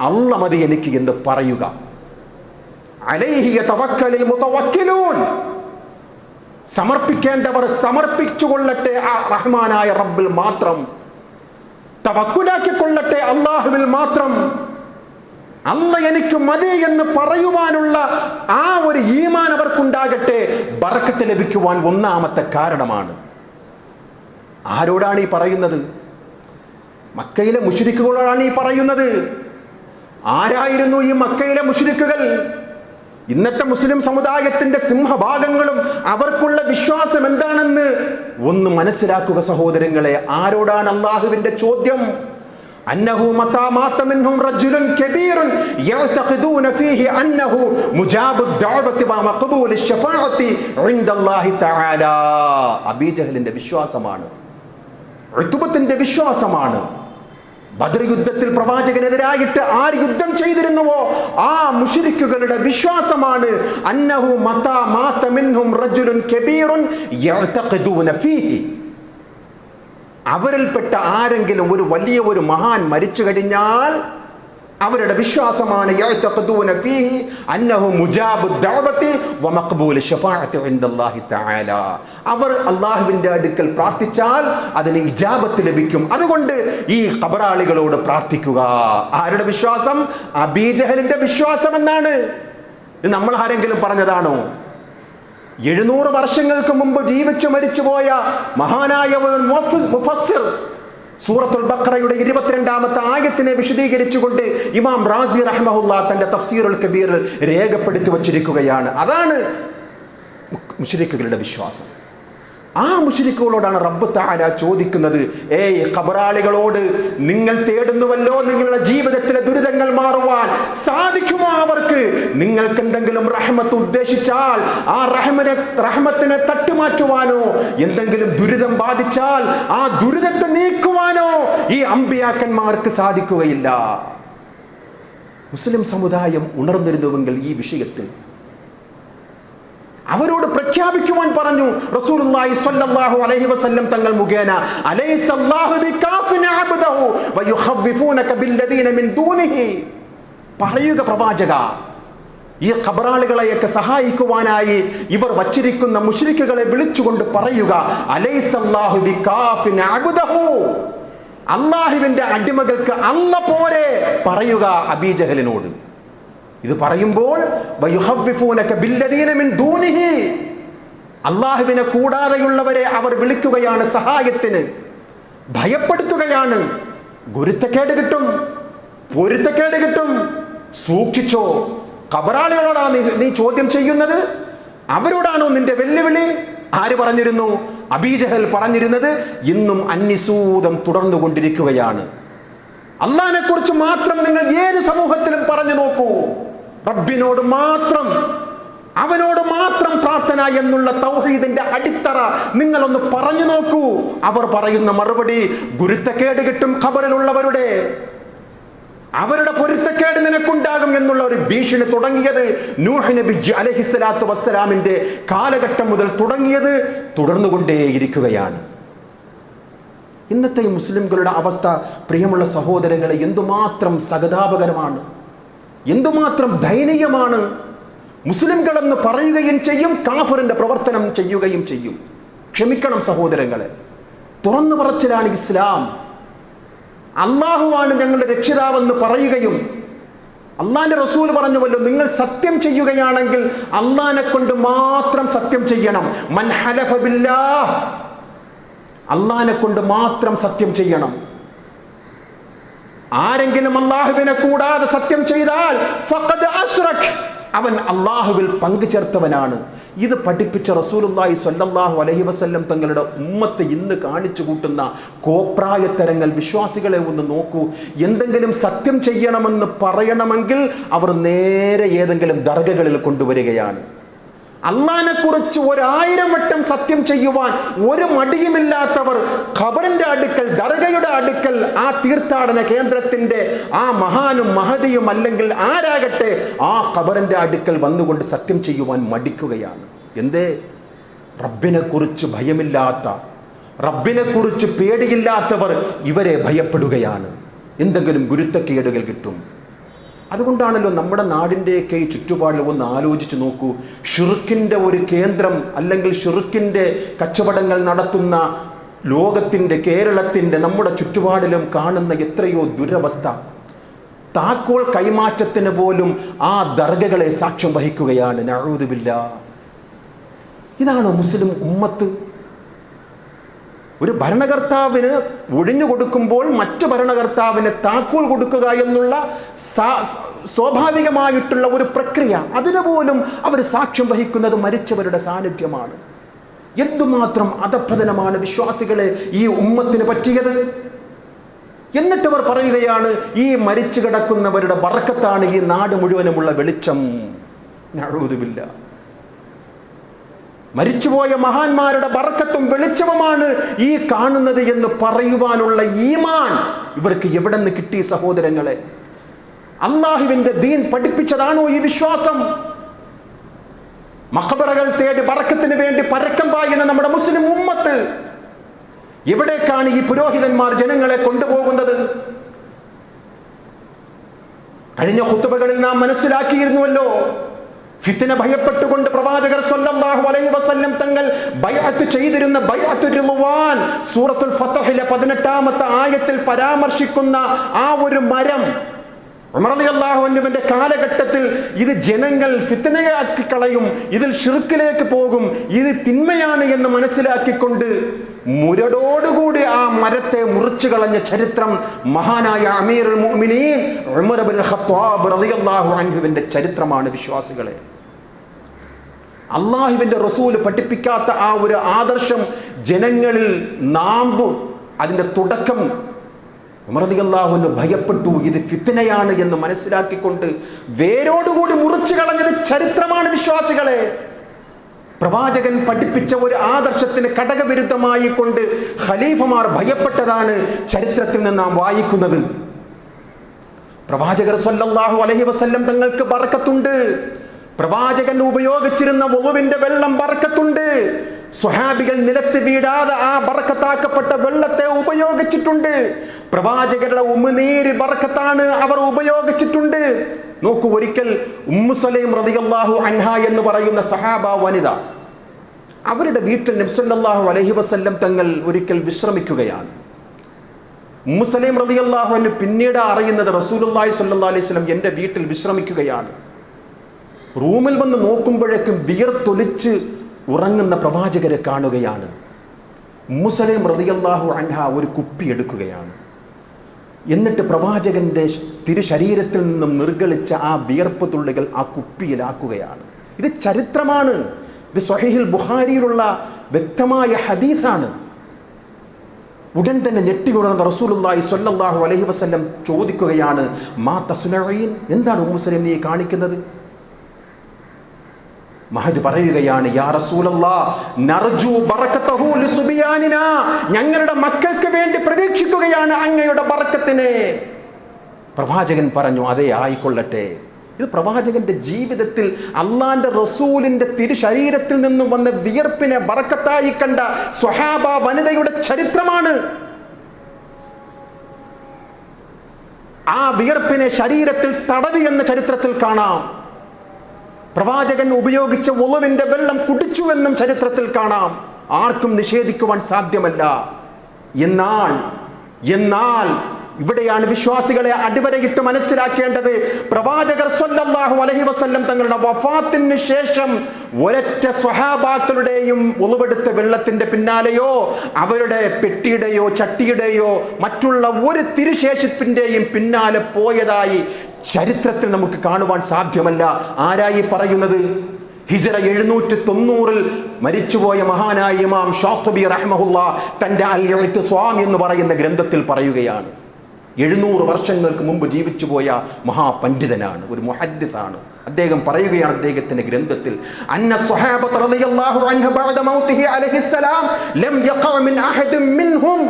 അല്ലാഹ് മതി എനിക്ക് എന്ന് പറയുക. അലൈഹി യതവക്കലിൽ മുതവക്കിലൂൻ, സമർപ്പിക്കേണ്ടവർ സമർപ്പിച്ചുകൊള്ളട്ടെ ആ റഹ്മാനായ റബ്ബിൽ മാത്രം, തവക്കുലാക്കിക്കൊള്ളട്ടെ അല്ലാഹുവിൽ മാത്രം. അല്ലാഹ് എനിക്ക് മതി എന്ന് പറയുവാനുള്ള ആ ഒരു ഈമാൻ അവർക്കുണ്ടാകട്ടെ. ബറക്കത്ത് ലഭിക്കുവാൻ ഒന്നാമത്തെ കാരണമാണ്. ആരോടാണ് ഈ പറയുന്നത്? മക്കയിലെ മുശ്രിക്കുകളോടാണ് ഈ പറയുന്നത്. ആരായിരുന്നു ഈ മക്കയിലെ മുശ്രിക്കുകൾ? ഇന്നത്തെ മുസ്ലിം സമുദായത്തിന്റെ സിംഹഭാഗങ്ങളും അവർക്കുള്ള വിശ്വാസം എന്താണെന്ന് ഒന്ന് മനസ്സിലാക്കുക സഹോദരങ്ങളെ. ആരോടാണ് അല്ലാഹുവിന്റെ ചോദ്യം? അന്നഹു മതാ മാത മിൻഹും റജുലുൻ കബീറുൻ യഅതഖിദൂന ഫീഹി അന്നഹു മുജാബു ദഅവതി വ മഖബൂലു ശഫാഅതി ഇൻദല്ലാഹി തആല. അബീ ജഹലിന്റെ വിശ്വാസമാണ്, ഉത്ബത്തിന്റെ വിശ്വാസമാണ്. ബദർ യുദ്ധത്തിൽ പ്രവാചകനെതിരായിട്ട് ആര് യുദ്ധം ചെയ്തിരുന്നുവോ ആ മുശ്രിക്കുകളുടെ വിശ്വാസമാണ് അന്നഹു മതാ മാത മിൻഹും റജുലുൻ കബീറുൻ യഅതഖിദൂന ഫീഹി. അവരിൽപ്പെട്ട ആരെങ്കിലും ഒരു വലിയ ഒരു മഹാൻ മരിച്ചു കഴിഞ്ഞാൽ അവരുടെ വിശ്വാസമാണ് യഅതഖിദൂന ഫീഹി അന്നഹു മുജാബു ദഅവതി വ മഖബൂലു ശഫാഅതി ഇൻദല്ലാഹി തആല. അവർ അല്ലാഹുവിന്റെ അടുക്കൽ പ്രാർത്ഥിച്ചാൽ അതിന് ഇജാബത്ത് ലഭിക്കും. അതുകൊണ്ട് ഈ ഖബറാളികളോട് പ്രാർത്ഥിക്കുക. ആരുടെ വിശ്വാസം? അബീ ജഹലിന്റെ വിശ്വാസം എന്നാണ്. ഇത് നമ്മൾ ആരെങ്കിലും പറഞ്ഞതാണോ? 700 വർഷങ്ങൾക്ക് മുമ്പ് ജീവിച്ചു മരിച്ചുപോയ മഹാനായ മുഫസ്സിർ സൂറത്തുൽ ബഖറയുടെ 22-ാമത്തെ ആയത്തിനെ വിശദീകരിച്ചുകൊണ്ട് ഇമാം റാസി റഹ്മഹുല്ലാഹ് തന്റെ തഫ്സീറുൽ കബീറിൽ രേഖപ്പെടുത്തി വച്ചിരിക്കുകയാണ്. അതാണ് മുശ്രിക്കുകളുടെ വിശ്വാസം. ആ മുശ്രിക്കുകളോടാണ് റബ്ബ് തആല ചോദിക്കുന്നത്, ഏയ് ഖബറാളികളോട്, നിങ്ങൾ തേടുന്നുവല്ലോ നിങ്ങളുടെ ജീവിതത്തിലെ ദുരിതങ്ങൾ മാറുവാൻ, സാധിക്കുമോ അവർക്ക്? നിങ്ങൾക്ക് എന്തെങ്കിലും റഹ്മത്ത് ഉദ്ദേശിച്ചാൽ ആ റഹ്മത്തിനെ തട്ടുമാറ്റുവാനോ, എന്തെങ്കിലും ദുരിതം ബാധിച്ചാൽ ആ ദുരിതത്തെ നീക്കുവാനോ ഈ അമ്പിയാക്കന്മാർക്ക് സാധിക്കുകയില്ല. മുസ്ലിം സമുദായം ഉണർന്നിരുന്നുവെങ്കിൽ ഈ വിഷയത്തിൽ അവരോട് പ്രഖ്യാപിക്കുവാൻ പറഞ്ഞു റസൂലുള്ളാഹി സ്വല്ലല്ലാഹു അലൈഹി വസല്ലം തങ്ങൾ മുഖേന, അലൈസല്ലാഹു ബികാഫിൻ അബ്ദഹു വയുഖവ്വിഫൂനക ബില്ലദീന മിൻ ദൂനിഹി. പറയുക പ്രവാചക, ഈ ഖബറാളികളെയൊക്കെ സഹായിക്കുവാനായി ഇവർ വച്ചിരിക്കുന്ന മുശ്രിക്കുകളെ വിളിച്ചുകൊണ്ട് പറയുക, അലൈസല്ലാഹു ബികാഫിൻ അബ്ദഹു, അല്ലാഹുവിന്റെ അടിമകൾക്ക് അല്ലാഹ് പോരെ പറയുക അബീ ജഹലിനോട്. ഇത് പറയുമ്പോൾ അല്ലാഹുവിനെ കൂടാതെയുള്ളവരെ അവർ വിളിക്കുകയാണ് സഹായത്തിന്, ഭയപ്പെടുത്തുകയാണ്. ഗുരുത്തക്കേട് കിട്ടും, പൊരുത്തക്കേട് കിട്ടും, സൂക്ഷിച്ചോ. ഖബറാളികളോടാണ് നീ ചോദ്യം ചെയ്യുന്നത്, അവരോടാണോ നിന്റെ വെല്ലുവിളി? ആര് പറഞ്ഞിരുന്നു? അബീ ജഹൽ പറഞ്ഞിരുന്നത്. ഇന്നും അന്യസൂതം തുടർന്നുകൊണ്ടിരിക്കുകയാണ്. അല്ലാഹുവിനെ കുറിച്ച് മാത്രം നിങ്ങൾ ഏത് സമൂഹത്തിലും പറഞ്ഞു നോക്കൂ. റബ്ബിനോട് മാത്രം, അവനോട് മാത്രം പ്രാർത്ഥന എന്നുള്ള തൗഹീദിന്റെ അടിത്തറ നിങ്ങളൊന്ന് പറഞ്ഞു നോക്കൂ. അവർ പറയുന്ന മറുപടി ഗുരുത്തക്കേട് കിട്ടും ഖബറിലുള്ളവരുടെ, അവരുടെ പൊരുത്തക്കേട് നിനക്കുണ്ടാകും എന്നുള്ള ഒരു ഭീഷണി തുടങ്ങിയത് നൂഹ് നബി അലൈഹിസ്സലാത്തു വസ്സലാമിന്റെ കാലഘട്ടം മുതൽ തുടങ്ങിയത് തുടർന്നുകൊണ്ടേയിരിക്കുകയാണ്. ഇന്നത്തെ മുസ്ലിംകളുടെ അവസ്ഥ പ്രിയമുള്ള സഹോദരങ്ങളെ എന്തുമാത്രം സഹതാപകരമാണ്, എന്തുമാത്രം ദയനീയമാണ്. മുസ്ലിംകളെന്ന് പറയുകയും ചെയ്യും, കാഫിറിന്റെ പ്രവർത്തനം ചെയ്യുകയും ചെയ്യും. ക്ഷമിക്കണം സഹോദരങ്ങളെ, തുറന്നു പറച്ചിലാണ് ഇസ്ലാം. അള്ളാഹുവാണ് ഞങ്ങളുടെ രക്ഷിതാവെന്ന് പറയുകയും അള്ളാന്റെ റസൂൽ പറഞ്ഞുവല്ലോ, നിങ്ങൾ സത്യം ചെയ്യുകയാണെങ്കിൽ അള്ളാഹിനെ കൊണ്ട് മാത്രം സത്യം ചെയ്യണം. മൻ ഹലഫ ബില്ലാഹ്, അള്ളാഹിനെ കൊണ്ട് മാത്രം സത്യം ചെയ്യണം. ആരെങ്കിലും അല്ലാഹുവിനെ കൂടാതെ സത്യം ചെയ്താൽ ഫഖദ് അശ്റക്, അവൻ അല്ലാഹുവിൽ പങ്കു ചേർത്തവനാണ്. ഇത് പഠിപ്പിച്ച റസൂലുള്ളാഹി സ്വല്ലല്ലാഹു അലൈഹി വസല്ലം തങ്ങളുടെ ഉമ്മത്ത് ഇന്ന് കാണിച്ചു കൂട്ടുന്ന കോപ്രായത്തരങ്ങൾ വിശ്വാസികളെ ഒന്ന് നോക്കൂ. എന്തെങ്കിലും സത്യം ചെയ്യണമെന്ന് പറയണമെങ്കിൽ അവർ നേരെ ഏതെങ്കിലും ദർഗകളിൽ കൊണ്ടുവരികയാണ്. അള്ളാഹിനെ കുറിച്ച് 1000 വട്ടം സത്യം ചെയ്യുവാൻ ഒരു മടിയുമില്ലാത്തവർ ഖബറിന്റെ അടുക്കൽ, ദർഗയുടെ അടുക്കൽ, ആ തീർത്ഥാടന കേന്ദ്രത്തിന്റെ ആ മഹാനും മഹദിയും അല്ലെങ്കിൽ ആരാകട്ടെ ആ ഖബറിന്റെ അടുക്കൽ വന്നുകൊണ്ട് സത്യം ചെയ്യുവാൻ മടിക്കുകയാണ്. എന്തേ? റബ്ബിനെ കുറിച്ച് ഭയമില്ലാത്ത, റബ്ബിനെ കുറിച്ച് പേടിയില്ലാത്തവർ ഇവരെ ഭയപ്പെടുകയാണ്. എന്തെങ്കിലും ഗുരുത്തക്കേടുകൾ കിട്ടും. അതുകൊണ്ടാണല്ലോ നമ്മുടെ നാടിൻ്റെയൊക്കെ ഈ ചുറ്റുപാടിൽ ഒന്ന് ആലോചിച്ച് നോക്കൂ. ഷിർക്കിൻ്റെ ഒരു കേന്ദ്രം അല്ലെങ്കിൽ ഷിർക്കിൻ്റെ കച്ചവടങ്ങൾ നടത്തുന്ന ലോകത്തിൻ്റെ, കേരളത്തിൻ്റെ, നമ്മുടെ ചുറ്റുപാടിലും കാണുന്ന എത്രയോ ദുരവസ്ഥ. താക്കോൽ കൈമാറ്റത്തിന് പോലും ആ ദർഗകളെ സാക്ഷ്യം വഹിക്കുകയാണ്. നഊദു ബില്ലാഹ്. ഇതാണ് മുസ്ലിം ഉമ്മത്ത്. ഒരു ഭരണകർത്താവിന് ഒഴിഞ്ഞു കൊടുക്കുമ്പോൾ മറ്റു ഭരണകർത്താവിന് താക്കോൽ കൊടുക്കുക എന്നുള്ള സ്വാഭാവികമായിട്ടുള്ള ഒരു പ്രക്രിയ, അതിന് പോലും അവർ സാക്ഷ്യം വഹിക്കുന്നത് മരിച്ചവരുടെ സാന്നിധ്യമാണ്. എന്തുമാത്രം അധപ്പതനമാണ് വിശ്വാസികളെ ഈ ഉമ്മത്തിന് പറ്റിയത്. എന്നിട്ടവർ പറയുകയാണ് ഈ മരിച്ചു കിടക്കുന്നവരുടെ ബർക്കത്താണ് ഈ നാട് മുഴുവനുമുള്ള വെളിച്ചം. നഊദു ബില്ലാഹ്. മരിച്ചുപോയ മഹാന്മാരുടെ ബർക്കത്തും വെളിച്ചവുമാണ് ഈ കാണുന്നത് എന്ന് പറയുവാനുള്ള ഈമാൻ ഇവർക്ക് എവിടെ നിന്ന് കിട്ടി സഹോദരങ്ങളെ? അല്ലാഹുവിന്റെ ദീൻ പഠിപ്പിച്ചതാണോ ഈ വിശ്വാസം? മഖബറകൾ തേടി ബർക്കത്തിന് വേണ്ടി പരക്കം പായുന്ന നമ്മുടെ മുസ്ലിം ഉമ്മത്ത് എവിടേക്കാണ് ഈ പുരോഹിതന്മാർ ജനങ്ങളെ കൊണ്ടുപോകുന്നത്? കഴിഞ്ഞ ഖുത്ബകളിൽ നാം മനസ്സിലാക്കിയിരുന്നുവല്ലോ, ഫിത്ന ഭയപ്പെട്ടുകൊണ്ട് പ്രവാചകർ സ്വല്ലല്ലാഹു അലൈഹി വസല്ലം തങ്ങൾ ബൈഅത്ത് ചെയ്തിരുന്ന ബൈഅത്തുർ റിദ്വാൻ സൂറത്തുൽ ഫത്ഹിലെ 18ാമത്തെ ആയത്തിൽ പരാമർശിക്കുന്ന ആ ഒരു മരം, ഉമർ റളിയല്ലാഹു അൻഹുവിന്റെ കാലഘട്ടത്തിൽ ഇത് ജനങ്ങൾ ഫിത്നയാക്കി കളയും, ഇതിൽ ഷിർക്കിലേക്ക് പോകും, ഇത് തിന്മയാണ് എന്ന് മനസ്സിലാക്കിക്കൊണ്ട് മുരടോടുകൂടി ആ മരത്തെ മുറിച്ചു കളഞ്ഞ ചരിത്രം മഹാനായ അമീറുൽ മുഅ്മിനീൻ ഉമർ ഇബ്നുൽ ഖത്താബ് റളിയല്ലാഹു അൻഹുവിന്റെ ചരിത്രമാണ്. വിശ്വാസികളെ, അല്ലാഹുവിന്റെ റസൂൽ പഠിപ്പിക്കാത്ത ആ ഒരു ആദർശം ജനങ്ങളിൽ നാമ്പു, അതിന്റെ തുടക്കം ഉമർ റളിയല്ലാഹു അൻഹു ഭയപ്പെട്ടു. ഇത് ഫിത്നയാണ് എന്ന് മനസ്സിലാക്കിക്കൊണ്ട് വേരോടുകൂടി മുറിച്ചു കളഞ്ഞത് ചരിത്രമാണ്. വിശ്വാസികളെ, പ്രവാചകൻ പഠിപ്പിച്ച ഒരു ആദർശത്തിന് ഘടകവിരുദ്ധമായി കൊണ്ട് ഖലീഫമാർ ഭയപ്പെട്ടതാണ് ചരിത്രത്തിൽ നിന്ന് നാം വായിക്കുന്നത്. പ്രവാചകർ സ്വല്ലല്ലാഹു അലൈഹി വസല്ലം തങ്ങൾക്ക് ബർക്കത്തുണ്ട്. പ്രവാചകൻ ഉപയോഗിച്ചിരുന്ന വുളുവിന്റെ വെള്ളം ബർക്കത്തുണ്ട്. സ്വഹാബികൾ നിലത്ത് വീഴാതെ ആ ബർക്കത്താക്കപ്പെട്ട വെള്ളത്തെ ഉപയോഗിച്ചിട്ടുണ്ട്. പ്രവാചകരുടെ ഉമ്മനീര് ബർക്കത്താണ് അവർ ഉപയോഗിച്ചിട്ടുണ്ട്. നോക്കൂ, ഒരിക്കൽ ഉമ്മു സലൈം റളിയല്ലാഹു അൻഹ എന്ന് പറയുന്ന സഹാബ വനിത, അവരുടെ വീട്ടിൽ നബി സല്ലല്ലാഹു അലൈഹി വസല്ലം തങ്ങൾ ഒരിക്കൽ വിശ്രമിക്കുകയാണ്. ഉമ്മു സലൈം റളിയല്ലാഹു അൻഹ പിന്നീട് അറിയുന്നത് റസൂലുള്ളാഹി സ്വല്ലല്ലാഹു അലൈഹി വസല്ലം എൻ്റെ വീട്ടിൽ വിശ്രമിക്കുകയാണ്. റൂമിൽ വന്ന് നോക്കുമ്പോഴേക്കും വിയർത്തൊലിച്ച് ഉറങ്ങുന്ന പ്രവാചകരെ കാണുകയാണ്. ഉമ്മു സലൈം റളിയല്ലാഹു അൻഹ ഒരു കുപ്പി എടുക്കുകയാണ്. എന്നിട്ട് പ്രവാചകന്റെ തിരുശരീരത്തിൽ നിന്നും നിർഗളിച്ച ആ വിയർപ്പ് തുള്ളികൾ ആ കുപ്പിയിലാക്കുകയാണ്. ഇത് ചരിത്രമാണ്. ഇത് സ്വഹീഹുൽ ബുഖാരിയിലുള്ള വ്യക്തമായ ഹദീസാണ്. ഉടൻ തന്നെ ഞെട്ടി ഉണർന്ന റസൂലുള്ളാഹി സ്വല്ലല്ലാഹു അലൈഹി വസല്ലം ചോദിക്കുകയാണ്, മാ തസ്നഈൻ, എന്താണ് ഉമ്മു സലൈം നീ കാണിക്കുന്നത്? മഹദ് പറയുകയാണ്, യാ റസൂലല്ലാഹ് നർജു ബറകതഹു ലിസുബിയാനിനാ, ഞങ്ങളുടെ മക്കൾക്ക് വേണ്ടി പ്രതീക്ഷിക്കുകയാണ് അങ്ങയുടെ ബർക്കത്തിനെ. പ്രവാചകൻ പറഞ്ഞു, അതെ ആയിക്കൊള്ളട്ടെ. ഇത് പ്രവാചകന്റെ ജീവിതത്തിൽ അള്ളാന്റെ റസൂലിന്റെ തിരുശരീരത്തിൽ നിന്നും വന്ന വിയർപ്പിനെ ബർക്കത്തായി കണ്ട സ്വഹാബ വനിതയുടെ ചരിത്രമാണ്. ആ വിയർപ്പിനെ ശരീരത്തിൽ തടവി എന്ന ചരിത്രത്തിൽ കാണാം. പ്രവാചകൻ ഉപയോഗിച്ച വുളുവിന്റെ വെള്ളം കുടിച്ചു എന്നും ചരിത്രത്തിൽ കാണാം. ആർക്കും നിഷേധിക്കുവാൻ സാധ്യമല്ല. എന്നാൽ ഇവിടെയാണ് വിശ്വാസികളെ അടിവരയിട്ട് മനസ്സിലാക്കേണ്ടത്. പ്രവാചകർ സ്വല്ലല്ലാഹു അലൈഹി വസല്ലം തങ്ങളുടെ വഫാത്തിന് ശേഷം ഒരൊറ്റ സ്വഹാബാക്കളുടെയും ഉളവെടുത്ത വെള്ളത്തിന്റെ പിന്നാലെയോ അവരുടെ പെട്ടിയുടെയോ ചട്ടിയുടെയോ മറ്റുള്ള ഒരു തിരുശേഷിപ്പിന്റെയും പിന്നാലെ പോയതായി ചരിത്രത്തിൽ നമുക്ക് കാണുവാൻ സാധ്യമല്ല. ആരായി പറയുന്നത്? ഹിജറ 790 മരിച്ചുപോയ മഹാനായ ഇമാം ഷാത്തിബി റഹ്മഹുല്ലാ തന്റെ അൽ-ഇഅ്തിസാം എന്ന് പറയുന്ന ഗ്രന്ഥത്തിൽ പറയുകയാണ്. 700 വർഷങ്ങൾക്ക് മുമ്പ് ജീവിച്ചുപോയ മഹാപണ്ഡിതനാണ്, ഒരു മുഹദ്ദിസാണ്. അദ്ദേഹം പറയുകയാണ് അദ്ദേഹത്തിന്റെ ഗ്രന്ഥത്തിൽ, അന്ന സ്വഹാബത റളിയല്ലാഹു അൻഹു ബഅദ മൗതിഹി അലൈഹിസ്സലാം ലം യഖഅ മിൻ അഹദിൻ മിൻഹും,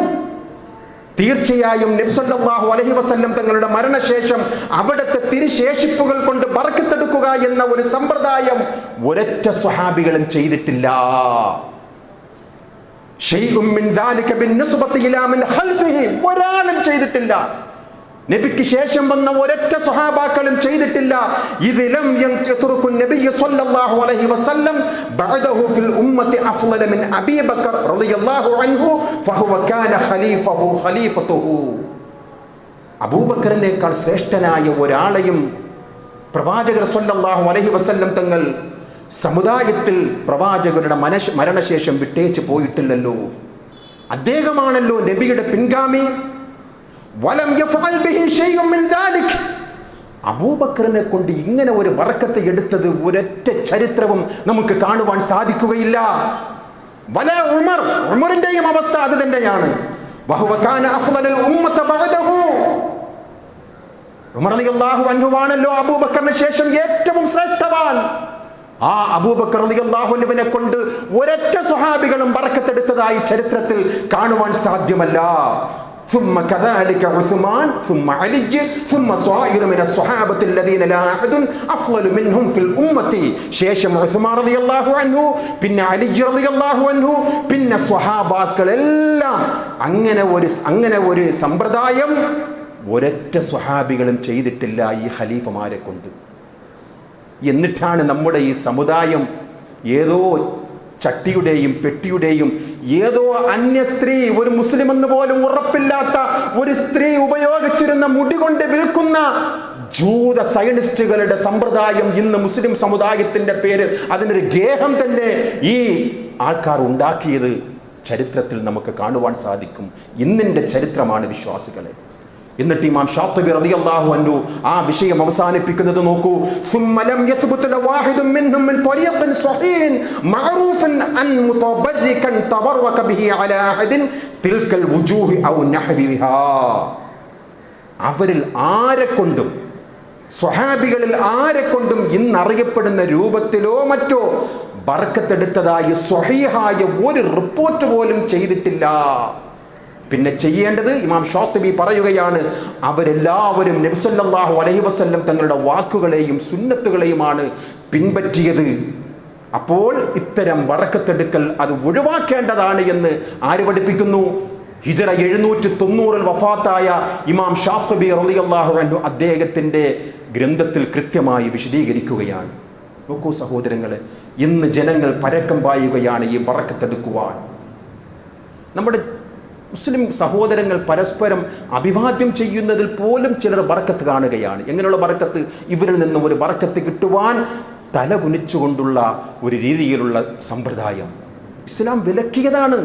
തീർച്ചയായും നബി സല്ലല്ലാഹു അലൈഹി വസല്ലം തങ്ങളുടെ മരണശേഷം അവിടുത്തെ തിരുശേഷിപ്പുകൾ കൊണ്ട് ബർക്കത്തെടുക്കുക എന്ന ഒരു സമ്പ്രദായം ഒരൊറ്റ സ്വഹാബികളും ചെയ്തിട്ടില്ല. ഷൈഉം മിൻ ദാലിക ബിൻനിസ്ബത്തി ഇലാ മിൻ ഖൽഫിഹി, ഒരാളും ചെയ്തിട്ടില്ല. നബിക്ക് ശേഷം വന്ന ഒരൊറ്റ സ്വഹാബാക്കളും ചെയ്തിട്ടില്ല. ഇത് ലം യത്റുകു നബി സല്ലല്ലാഹു അലൈഹി വസല്ലം ബഅദഹു ഫിൽ ഉമ്മത്തി അഫ്ളല മിൻ അബീ ബക്കർ റളിയല്ലാഹു അൻഹു ഫഹുവ കാന ഖലീഫത്തുഹു. അബൂബക്കറിനേക്കാൾ ശ്രേഷ്ഠനായ ഒരാളെയും പ്രവാചകർ സല്ലല്ലാഹു അലൈഹി വസല്ലം തങ്ങൾ സമുദായത്തിൽ പ്രവാചകരുടെ മരണശേഷം വിട്ടേച്ച് പോയിട്ടില്ലല്ലോ. അദ്ദേഹമാണല്ലോ നബിയുടെ പിൻഗാമി. വലം യഫഅൽ ബിഹി ഷൈഉൻ മിൻ ദാലിക്, അബൂബക്കറിനെ കൊണ്ട് ഇങ്ങനെ ഒരു ബർക്കത്ത് എടുത്തത് ഒരൊറ്റ ചരിത്രവും നമുക്ക് കാണുവാൻ സാധിക്കുകയില്ല. വല ഉമറിന്റെയും അവസ്ഥ അത് തന്നെയാണ്. വഹുവ കാന അഫ്ളലുൽ ഉമ്മത ബഅദഹു, ഉമർ റളിയല്ലാഹു അൻഹു ആണല്ലോ അബൂബക്കറിന് ശേഷം ഏറ്റവും ശ്രേഷ്ഠവാൻ. ആ അബൂബക്കർ റളിയല്ലാഹു അൻഹുവിനെ കൊണ്ട് ഒരൊറ്റ സ്വഹാബികളും ബർക്കത്തെടുത്തതായി ചരിത്രത്തിൽ കാണുവാൻ സാധ്യമല്ല. ثم كذلك عثمان ثم علي ثم صائر من الصحابة الذين لا أحد أفضل منهم في الأمة. ശേഷം ഉസ്മാൻ റളിയല്ലാഹു അൻഹു, പിന്നെ അലി റളിയല്ലാഹു അൻഹു, പിന്നെ സ്വഹാബാക്കളെല്ലാം അങ്ങനെ ഒരു സമ്പ്രദായം ഒരൊറ്റ സ്വഹാബികളും ചെയ്തിട്ടില്ല ഈ ഖലീഫമാരെ കൊണ്ട്. എന്നിട്ടാണ് നമ്മുടെ ഈ സമുദായം ഏതോ ചട്ടിയുടെയും പെട്ടിയുടെയും ഏതോ അന്യ സ്ത്രീ, ഒരു മുസ്ലിം എന്ന് പോലും ഉറപ്പില്ലാത്ത ഒരു സ്ത്രീ ഉപയോഗിച്ചിരുന്ന മുടി കൊണ്ട് വിൽക്കുന്ന ജൂത സയനിസ്റ്റുകളുടെ സമ്പ്രദായം ഇന്ന് മുസ്ലിം സമുദായത്തിന്റെ പേരിൽ അതിനൊരു ഗേഹം തന്നെ ഈ ആൾക്കാർ ഉണ്ടാക്കിയത് ചരിത്രത്തിൽ നമുക്ക് കാണുവാൻ സാധിക്കും. ഇന്നിന്റെ ചരിത്രമാണ് വിശ്വാസികളെ. എന്നിട്ട് ഇമാം ഷാത്തിബി റളിയല്ലാഹു അൻഹു ആ വിഷയം അവസാനിപ്പിക്കുന്നത് നോക്കൂ. ثم لم يثبت واحد منهم من طريق صحيح معروف ان متبركا تبرك به على احد تلك الوجوه او نحوها. അവരിൽ ആരെക്കൊണ്ടും, സ്വഹാബികളിൽ ആരെക്കൊണ്ടും ഇന്നറിയപ്പെടുന്ന രൂപത്തിലോ മറ്റോ ബർക്കത്തെടുത്തതായി സ്വഹീഹായ ഒരു റിപ്പോർട്ട് പോലും ചെയ്തിട്ടില്ല. പിന്നെ ചെയ്യേണ്ടത്, ഇമാം ഷാത്തിബി പറയുകയാണ്, അവരെല്ലാവരും നബി സല്ലല്ലാഹു അലൈഹി വസല്ലം തങ്ങളുടെ വാക്കുകളെയും സുന്നത്തുകളെയുമാണ് പിൻപറ്റിയത്. അപ്പോൾ ഇത്തരം ബർക്കത്തെടുക്കൽ അത് ഒഴിവാക്കേണ്ടതാണ് എന്ന് ആര് പഠിപ്പിക്കുന്നു? ഹിജറ 790 വഫാത്തായ ഇമാം ഷാത്തിബി റളിയല്ലാഹു അൻഹു അദ്ദേഹത്തിന്റെ ഗ്രന്ഥത്തിൽ കൃത്യമായി വിശദീകരിക്കുകയാണ്. നോക്കൂ സഹോദരങ്ങളെ, ഇന്ന് ജനങ്ങൾ പരക്കം പായുകയാണ് ഈ ബർക്കത്തെടുക്കുവാൻ. നമ്മുടെ മുസ്ലിം സഹോദരങ്ങൾ പരസ്പരം അഭിവാദ്യം ചെയ്യുന്നതിൽ പോലും ചിലർ ബർക്കത്ത് കാണുകയാണ്. എങ്ങനെയുള്ള ബർക്കത്ത്? ഇവരിൽ നിന്നും ഒരു ബർക്കത്ത് കിട്ടുവാൻ തല കുനിച്ചുകൊണ്ടുള്ള ഒരു രീതിയിലുള്ള സമ്പ്രദായം ഇസ്ലാം വിലക്കിയതാണ്.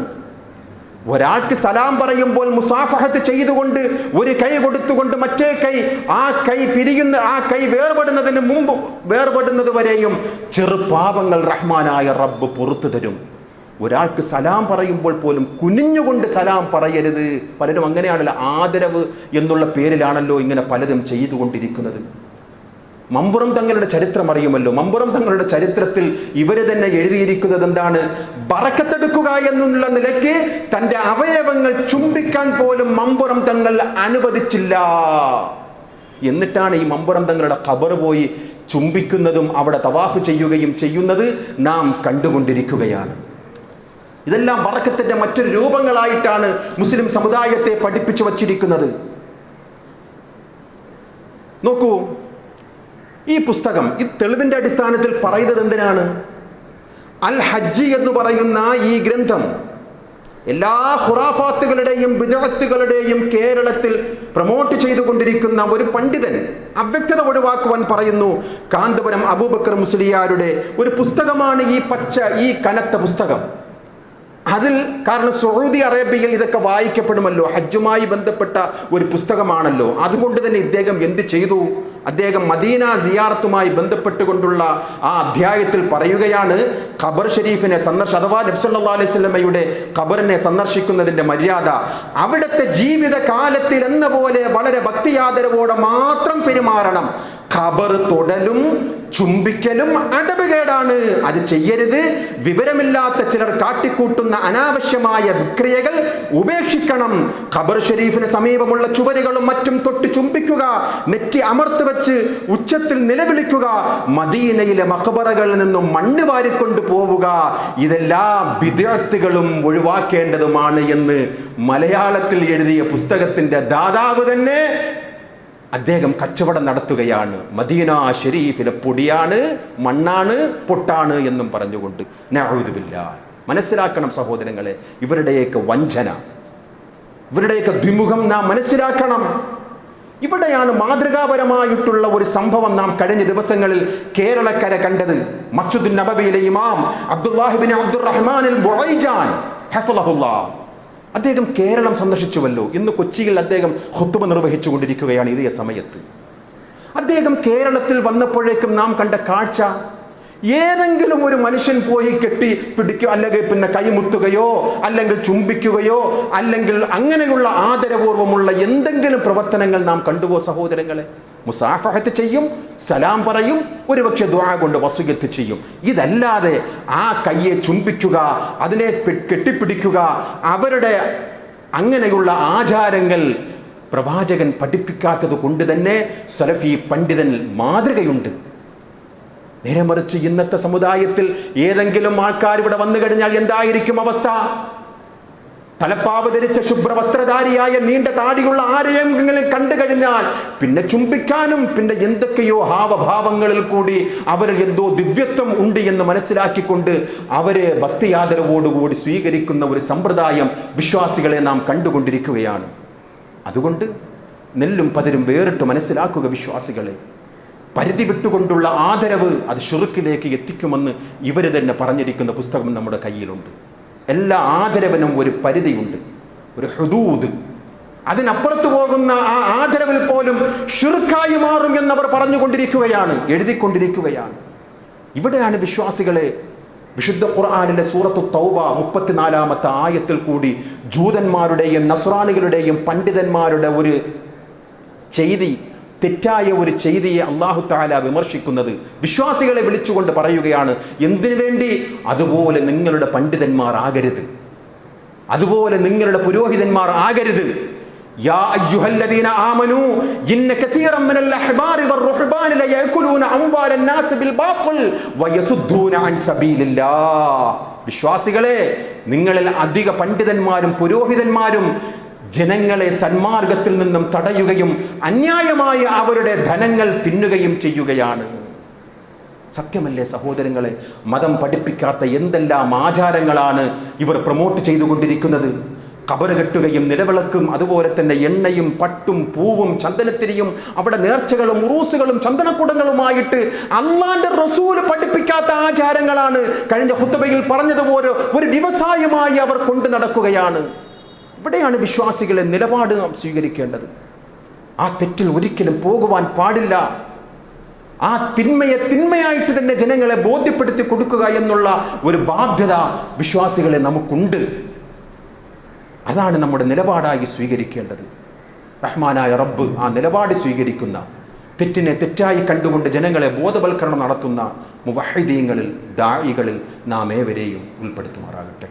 ഒരാൾക്ക് സലാം പറയുമ്പോൾ മുസാഫഹത്ത് ചെയ്തുകൊണ്ട് ഒരു കൈ കൊടുത്തുകൊണ്ട് മറ്റേ കൈ, ആ കൈ വേർപെടുന്നതിന് മുമ്പ് വേർപെടുന്നത് വരെയും ചെറുപാപങ്ങൾ റഹ്മാനായ റബ്ബ് പുറത്തു തരും. ഒരാൾക്ക് സലാം പറയുമ്പോൾ പോലും കുനിഞ്ഞുകൊണ്ട് സലാം പറയരുത്. പലരും അങ്ങനെയാണല്ലോ, ആദരവ് എന്നുള്ള പേരിലാണല്ലോ ഇങ്ങനെ പലതും ചെയ്തുകൊണ്ടിരിക്കുന്നത്. മമ്പുറം തങ്ങളുടെ ചരിത്രം അറിയുമല്ലോ. മമ്പുറം തങ്ങളുടെ ചരിത്രത്തിൽ ഇവർ തന്നെ എഴുതിയിരിക്കുന്നത് എന്താണ്? ബറക്കത്തെടുക്കുക എന്നുള്ള നിലയ്ക്ക് തൻ്റെ അവയവങ്ങൾ ചുംബിക്കാൻ പോലും മമ്പുറം തങ്ങൾ അനുവദിച്ചില്ല. എന്നിട്ടാണ് ഈ മമ്പുറം തങ്ങളുടെ ഖബർ പോയി ചുംബിക്കുന്നതും അവിടെ തവാഫ് ചെയ്യുകയും ചെയ്യുന്നത് നാം കണ്ടുകൊണ്ടിരിക്കുകയാണ്. ഇതെല്ലാം ബറക്കത്തിന്റെ മറ്റൊരു രൂപങ്ങളായിട്ടാണ് മുസ്ലിം സമുദായത്തെ പഠിപ്പിച്ചു വച്ചിരിക്കുന്നത്. നോക്കൂ, ഈ പുസ്തകം ഇത് തെളിവിന്റെ അടിസ്ഥാനത്തിൽ പറയുന്നത് എന്തിനാണ്? അൽ ഹജ്ജ് എന്ന് പറയുന്ന ഈ ഗ്രന്ഥം എല്ലാ ഖുറാഫാത്തുകളുടെയും ബിദ്അത്തുകളുടെയും കേരളത്തിൽ പ്രൊമോട്ട് ചെയ്തുകൊണ്ടിരിക്കുന്ന ഒരു പണ്ഡിതൻ അവ്യക്തത ഒഴിവാക്കുവാൻ പറയുന്നു, കാന്തപുരം അബൂബക്കർ മുസ്ലിയാരുടെ ഒരു പുസ്തകമാണ് ഈ കനത്ത പുസ്തകം. അതിൽ കാരണം സൗദി അറേബ്യയിൽ ഇതൊക്കെ വായിക്കപ്പെടുമല്ലോ, ഹജ്ജുമായി ബന്ധപ്പെട്ട ഒരു പുസ്തകമാണല്ലോ. അതുകൊണ്ട് തന്നെ ഇദ്ദേഹം എന്ത് ചെയ്തു? അദ്ദേഹം മദീന സിയാറത്തുമായി ബന്ധപ്പെട്ടുകൊണ്ടുള്ള ആ അധ്യായത്തിൽ പറയുകയാണ്, ഖബർ ഷരീഫിനെ അഥവാ നബി സല്ലല്ലാഹു അലൈഹി വസല്ലമയുടെ ഖബറിനെ സന്ദർശിക്കുന്നതിൻ്റെ മര്യാദ അവിടുത്തെ ജീവിതകാലത്തിൽ എന്ന പോലെ വളരെ ഭക്തിയാദരവോടെ മാത്രം പെരുമാറണം. ഖബർ തൊടലും ചുംബിക്കലും അദബുകേടാണ്, അത് ചെയ്യരുത്. വിവരമില്ലാത്ത ചിലർ കാട്ടിക്കൂട്ടുന്ന അനാവശ്യമായ വിക്രിയകൾ ഉപേക്ഷിക്കണം. ഖബർ ഷരീഫിന് സമീപമുള്ള ചുവരുകളും മറ്റും തൊട്ട് ചുംബിക്കുക, നെറ്റി അമർത്ത് വെച്ച് ഉച്ചത്തിൽ നിലവിളിക്കുക, മദീനയിലെ മഖബറകളിൽ നിന്നും മണ്ണ് വാരിക്കൊണ്ട് പോവുക, ഇതെല്ലാം ബിദ്അത്തുകളും ഒഴിവാക്കേണ്ടതുമാണ് എന്ന് മലയാളത്തിൽ എഴുതിയ പുസ്തകത്തിന്റെ ദാതാവ് തന്നെ അദ്ദേഹം കച്ചവടം നടത്തുകയാണ്. മദീന ഷരീഫിലെ പൊടിയാണ്, മണ്ണാണ്, പൊട്ടാണ് എന്നും പറഞ്ഞുകൊണ്ട്. നഊദു ബില്ലാഹ്. മനസ്സിലാക്കണം സഹോദരങ്ങളെ, ഇവരുടെയൊക്കെ വഞ്ചന, ഇവരുടെയൊക്കെ ദ്വിമുഖം നാം മനസ്സിലാക്കണം. ഇവിടെയാണ് മാതൃകാപരമായിട്ടുള്ള ഒരു സംഭവം നാം കഴിഞ്ഞ ദിവസങ്ങളിൽ കേരളക്കര കണ്ടത്. മസ്ജിദുൻ നബവിയിലെ ഇമാം അബ്ദുല്ലാഹിബ്നു അബ്ദുറഹ്മാൻ അൽ ബുഐജാൻ ഹഫളഹുല്ലാഹ്, അദ്ദേഹം കേരളം സന്ദർശിച്ചുവല്ലോ. ഇന്ന് കൊച്ചിയിൽ അദ്ദേഹം ഖുത്ബ നിർവഹിച്ചു കൊണ്ടിരിക്കുകയാണ്. ഇതേ സമയത്ത് അദ്ദേഹം കേരളത്തിൽ വന്നപ്പോഴേക്കും നാം കണ്ട കാഴ്ച, ഏതെങ്കിലും ഒരു മനുഷ്യൻ പോയി കെട്ടി പിടിക്കുക, അല്ലെങ്കിൽ പിന്നെ കൈമുത്തുകയോ അല്ലെങ്കിൽ ചുംബിക്കുകയോ അല്ലെങ്കിൽ അങ്ങനെയുള്ള ആദരപൂർവമുള്ള എന്തെങ്കിലും പ്രവർത്തനങ്ങൾ നാം കണ്ടുപോ സഹോദരങ്ങളെ? മുസാഫഹത്ത് ചെയ്യും, സലാം പറയും, ഒരുപക്ഷെ ദുആ കൊണ്ട് വസിയത്ത് ചെയ്യും. ഇതല്ലാതെ ആ കയ്യെ ചുംബിക്കുക, അതിനെ കെട്ടിപ്പിടിക്കുക, അവരുടെ അങ്ങനെയുള്ള ആചാരങ്ങൾ പ്രവാചകൻ പഠിപ്പിക്കാത്തത് കൊണ്ട് തന്നെ സലഫി പണ്ഡിതൻ മാതൃകയുണ്ട്. നേരെ മറിച്ച് ഇന്നത്തെ സമുദായത്തിൽ ഏതെങ്കിലും ആൾക്കാർ ഇവിടെ വന്നു കഴിഞ്ഞാൽ എന്തായിരിക്കും അവസ്ഥ? തലപ്പാവ് ധരിച്ച ശുഭ്രവസ്ത്രധാരിയായ നീണ്ട താടിയുള്ള ആരെയെങ്കിലും കണ്ടു കഴിഞ്ഞാൽ പിന്നെ ചുംബിക്കാനും പിന്നെ എന്തൊക്കെയോ ഹാവഭാവങ്ങളിൽ കൂടി അവരിൽ എന്തോ ദിവ്യത്വം ഉണ്ട് എന്ന് മനസ്സിലാക്കിക്കൊണ്ട് അവരെ ഭക്തിയാദരവോടുകൂടി സ്വീകരിക്കുന്ന ഒരു സമ്പ്രദായം വിശ്വാസികളെ നാം കണ്ടുകൊണ്ടിരിക്കുകയാണ്. അതുകൊണ്ട് നെല്ലും പതിരും വേറിട്ട് മനസ്സിലാക്കുക വിശ്വാസികളെ. പരിധി വിട്ടുകൊണ്ടുള്ള ആദരവ് അത് ശിർക്കിലേക്ക് എത്തിക്കുമെന്ന് ഇവർ തന്നെ പറഞ്ഞിരിക്കുന്ന പുസ്തകം നമ്മുടെ കയ്യിലുണ്ട്. എല്ലാ ആദരവിനും ഒരു പരിധിയുണ്ട്, ഒരു ഹുദൂദ്. അതിനപ്പുറത്ത് പോകുന്ന ആ ആദരവിൽ പോലും ശിർക്കായി മാറും എന്നവർ പറഞ്ഞുകൊണ്ടിരിക്കുകയാണ്, എഴുതിക്കൊണ്ടിരിക്കുകയാണ്. ഇവിടെയാണ് വിശ്വാസികളെ വിശുദ്ധ ഖുർആനിലെ സൂറത്തു തൗബ 34-ാമത്തെ ആയത്തിൽ കൂടി ജൂതന്മാരുടെയും നസ്രാനികളുടെയും പണ്ഡിതന്മാരുടെ ഒരു ചെയ്തി, തെറ്റായ ഒരു ചെയ്തിയെ അല്ലാഹു തആല വിമർശിക്കുന്നത്. വിശ്വാസികളെ വിളിച്ചുകൊണ്ട് പറയുകയാണ്, എന്തിനു വേണ്ടി? അതുപോലെ നിങ്ങളുടെ പണ്ഡിതന്മാർ ആകരുത്, അതുപോലെ നിങ്ങളുടെ പുരോഹിതന്മാർ ആകരുത്. യാ അയ്യുഹല്ലദീന ആമനൂ ഇന്ന കസീറൻ മിനൽ അഹ്ബാരി വർ-റുഹ്ബാനി ലയഅകുലൂന അംവാലൻ നാസ് ബിൽ ബാത്തിൽ വയസുദ്ദൂന അൻ സബീലില്ലാഹ്. വിശ്വാസികളെ, നിങ്ങളിൽ അധിക പണ്ഡിതന്മാരും പുരോഹിതന്മാരും ജനങ്ങളെ സന്മാർഗത്തിൽ നിന്നും തടയുകയും അന്യായമായ അവരുടെ ധനങ്ങൾ തിന്നുകയും ചെയ്യുകയാണ്. സത്യമല്ലേ സഹോദരങ്ങളെ? മതം പഠിപ്പിക്കാത്ത എന്തെല്ലാം ആചാരങ്ങളാണ് ഇവർ പ്രൊമോട്ട് ചെയ്തുകൊണ്ടിരിക്കുന്നത്. ഖബർ കെട്ടുകയും നിലവിളക്കും അതുപോലെ തന്നെ എണ്ണയും പട്ടും പൂവും ചന്ദനത്തിരിയും അവിടെ നേർച്ചകളും ഉറൂസുകളും ചന്ദനക്കുടങ്ങളുമായിട്ട് അള്ളാന്റെ റസൂൽ പഠിപ്പിക്കാത്ത ആചാരങ്ങളാണ് കഴിഞ്ഞ ഖുത്ബയിൽ പറഞ്ഞതുപോലെ ഒരു വ്യവസായമായി അവർ കൊണ്ടു നടക്കുകയാണ്. ഇവിടെയാണ് വിശ്വാസികളെ നിലപാട് നാം സ്വീകരിക്കേണ്ടത്. ആ തെറ്റിൽ ഒരിക്കലും പോകുവാൻ പാടില്ല. ആ തിന്മയെ തിന്മയായിട്ട് തന്നെ ജനങ്ങളെ ബോധ്യപ്പെടുത്തി കൊടുക്കുക എന്നുള്ള ഒരു ബാധ്യത വിശ്വാസികളെ നമുക്കുണ്ട്. അതാണ് നമ്മുടെ നിലപാടായി സ്വീകരിക്കേണ്ടത്. റഹ്മാനായ റബ്ബ് ആ നിലപാട് സ്വീകരിക്കുന്ന, തെറ്റിനെ തെറ്റായി കണ്ടുകൊണ്ട് ജനങ്ങളെ ബോധവൽക്കരണം നടത്തുന്ന മുവഹ്ഹിദീങ്ങളിൽ ദാഇകളിൽ നാം ഏവരെയും ഉൾപ്പെടുത്തുമാറാകട്ടെ.